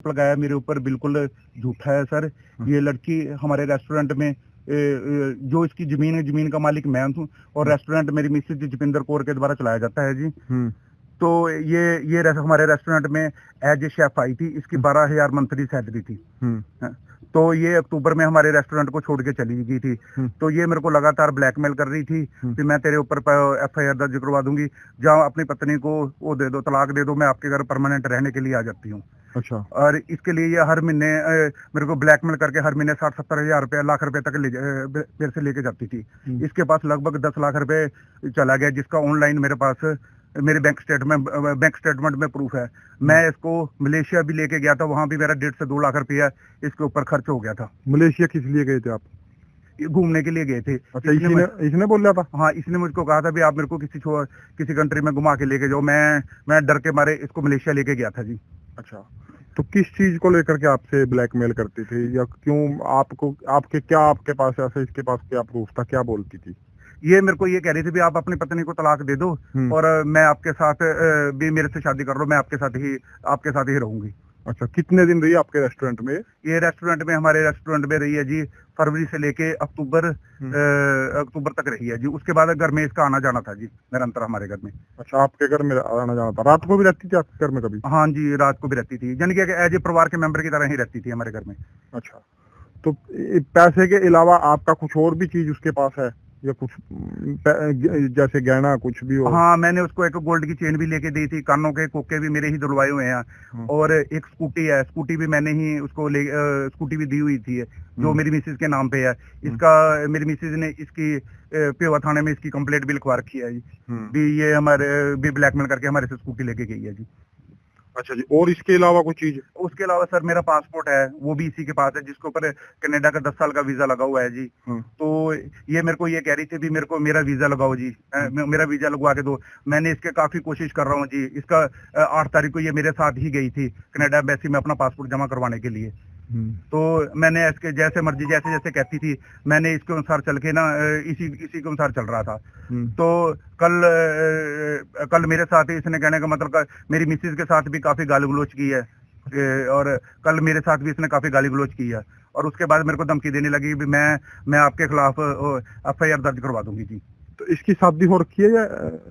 लगाया मेरे ऊपर बिल्कुल झूठा है सर। ये लड़की हमारे रेस्टोरेंट में जो इसकी ज़मीन है, ज़मीन का मालिक मैं हूँ और रेस्टोरेंट मेरी मिसेज़ जसविंदर कौर के द्वारा चलाया जाता है जी। तो ये हमारे रेस्टोरेंट में एज ए शेफ आई थी, इसकी 12,000 मंथली सैलरी थी। तो ये अक्टूबर में हमारे रेस्टोरेंट को छोड़ के चली गई थी। तो ये मेरे को लगातार ब्लैकमेल कर रही थी कि मैं तेरे ऊपर एफआईआर दर्ज करवा दूंगी, जाओ अपनी पत्नी को वो दे दो, तलाक दे दो, मैं आपके घर परमानेंट रहने के लिए आ जाती हूँ। अच्छा। और इसके लिए ये हर महीने मेरे को ब्लैकमेल करके हर महीने 60-70 हजार रुपया, लाख रुपए तक मेरे से लेके जाती थी। इसके पास लगभग 10 लाख रुपए चला गया, जिसका ऑनलाइन मेरे पास मेरे बैंक स्टेटमेंट में प्रूफ है। मैं इसको मलेशिया भी लेके गया था, वहां भी मेरा 1.5 से 2 लाख रुपया इसके ऊपर खर्च हो गया था। मलेशिया किस लिए गए थे आप? घूमने के लिए गए थे। अच्छा, इसने बोला था? हाँ, इसने मुझको कहा था भी आप मेरे को किसी कंट्री में घुमा के लेके जाओ। मैं डर के मारे इसको मलेशिया लेके गया था जी। अच्छा, तो किस चीज को लेकर के आपसे ब्लैकमेल करती थी, या क्यों आपको, आपके पास ऐसा, इसके पास क्या प्रूफ था, क्या बोलती थी? ये मेरे को ये कह रही थी भी आप अपनी पत्नी को तलाक दे दो और मैं आपके साथ भी मेरे से शादी कर लो, मैं आपके साथ ही रहूंगी। अच्छा, कितने दिन रही आपके रेस्टोरेंट में? ये रेस्टोरेंट में हमारे रेस्टोरेंट में रही है जी फरवरी से लेके अक्टूबर तक रही है जी। उसके बाद घर में इसका आना जाना था जी, निरंतर हमारे घर में। अच्छा, आपके घर में आना जाना था? रात को भी रहती थी आपके घर में कभी? हाँ जी, रात को भी रहती थी, यानी कि एज ए परिवार के मेंबर की तरह ही रहती थी हमारे घर में। अच्छा, तो पैसे के अलावा आपका कुछ और भी चीज उसके पास है, या कुछ जैसे गहना कुछ भी हो? हाँ, मैंने उसको एक गोल्ड की चेन भी लेके दी थी, कानों के कोके भी मेरे ही दिलवाए हुए हैं, और एक स्कूटी है, स्कूटी भी मैंने ही उसको स्कूटी भी दी हुई थी जो मेरी मिसेज के नाम पे है। इसका मेरी मिसेज ने इसकी पेवा थाने में इसकी कंप्लेंट भी लिखवा रखी है जी, भी ये हमारे भी ब्लैकमेल करके हमारे से स्कूटी लेके गई है जी। अच्छा जी, और इसके अलावा कोई चीज? उसके अलावा सर मेरा पासपोर्ट है, वो भी इसी के पास है, जिसके ऊपर कनाडा का 10 साल का वीजा लगा हुआ है जी। तो ये मेरे को ये कह रही थी भी मेरे को मेरा वीजा लगाओ जी, मेरा वीजा लगवा के दो। मैंने इसके काफी कोशिश कर रहा हूँ जी। इसका 8 तारीख को ये मेरे साथ ही गई थी कनाडा एम्बेसी में अपना पासपोर्ट जमा करवाने के लिए। तो मैंने इसके जैसे मर्जी जैसे जैसे कहती थी, मैंने इसके अनुसार चल के ना इसी के अनुसार चल रहा था। तो कल मेरे साथ इसने, कहने का मतलब मेरी मिसेज के साथ भी काफी गाली गलौज की है, और कल मेरे साथ भी इसने काफी गाली गलौज की है, और उसके बाद मेरे को धमकी देने लगी भी मैं आपके खिलाफ एफआईआर दर्ज करवा दूंगी जी। तो इसकी शादी हो रखी है या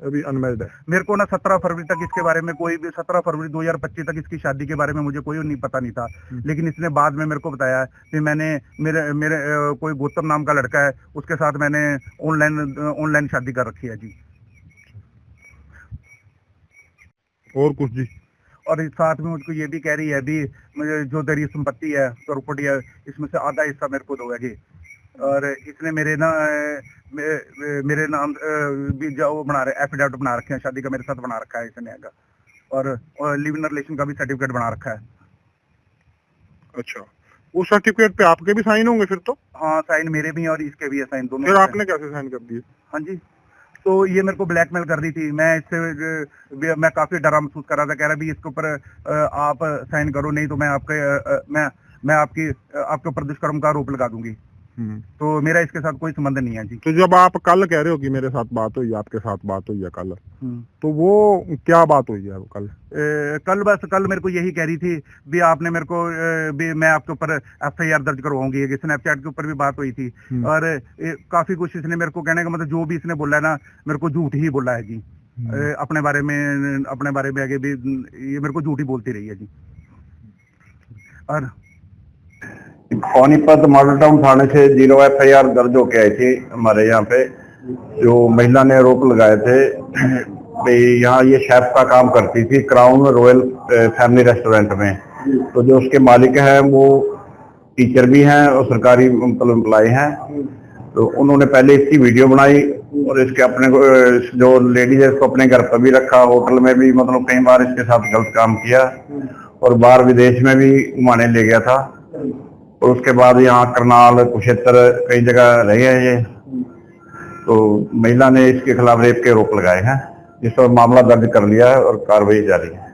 अभी अनमैरिड है? मेरे को ना 17 फरवरी तक इसके बारे में 17 फरवरी 2025 तक इसकी शादी के बारे में मुझे कोई नहीं पता नहीं था, लेकिन इसने बाद में मेरे को बताया कि मैंने मेरे कोई गौतम नाम का लड़का है, उसके साथ मैंने ऑनलाइन शादी कर रखी है जी। और कुछ जी? और इस साथ में मुझको ये भी कह रही है भी मुझे जो तेरी संपत्ति है, प्रॉपर्टी है, इसमें से आधा हिस्सा मेरे को दो है जी। और इसने मेरे नाम भी जो बना रहे एफिडेविट बना रखे हैं, शादी का मेरे साथ बना रखा है इसने, और लिव इन रिलेशन का भी सर्टिफिकेट बना रखा है। अच्छा, वो सर्टिफिकेट पे आपके भी साइन होंगे फिर तो? हाँ, साइन मेरे भी हैं और इसके भी है साइन, दोनों। फिर आपने कैसे साइन कर दिए? हाँ जी, तो ये मेरे को ब्लैकमेल कर रही थी। मैं काफी डरा महसूस कर रहा था, कह रहा भी इसके ऊपर आप साइन करो, नहीं तो मैं आपके ऊपर दुष्कर्म का आरोप लगा दूंगी। तो मेरा इसके साथ कोई संबंध नहीं है जी। तो जब आप कल कह रहे हो कि मेरे साथ बात हुई, आपके साथ बात हुई है कल, तो वो क्या बात हुई है कल? कल मेरे को यही कह रही थी भी आपने मेरे को भी मैं आपके ऊपर एफआईआर दर्ज करवाऊंगी। स्नैपचैट के ऊपर भी बात हुई थी, और काफी कुछ इसने मेरे को, कहने का मतलब जो भी इसने बोला है ना, मेरे को झूठ ही बोला है जी। अपने बारे में आगे भी ये मेरे को झूठ ही बोलती रही है जी। और पानीपत मॉडल टाउन थाने से 0 एफआईआर दर्ज होके आई थी हमारे यहाँ पे। जो महिला ने आरोप लगाए थे भाई यहाँ ये शेफ का काम करती थी क्राउन रॉयल फैमिली रेस्टोरेंट में। तो जो उसके मालिक हैं वो टीचर भी हैं और सरकारी एम्प्लॉय हैं। तो उन्होंने पहले इसकी वीडियो बनाई और इसके अपने जो लेडीज है इसको अपने घर पर भी रखा, होटल में भी मतलब कई बार इसके साथ गलत काम किया, और बाहर विदेश में भी घुमाने ले गया था। और उसके बाद यहाँ करनाल, कुरुक्षेत्र कई जगह रहे हैं ये। तो महिला ने इसके खिलाफ रेप के आरोप लगाए हैं, जिस पर मामला दर्ज कर लिया है और कार्रवाई जारी है।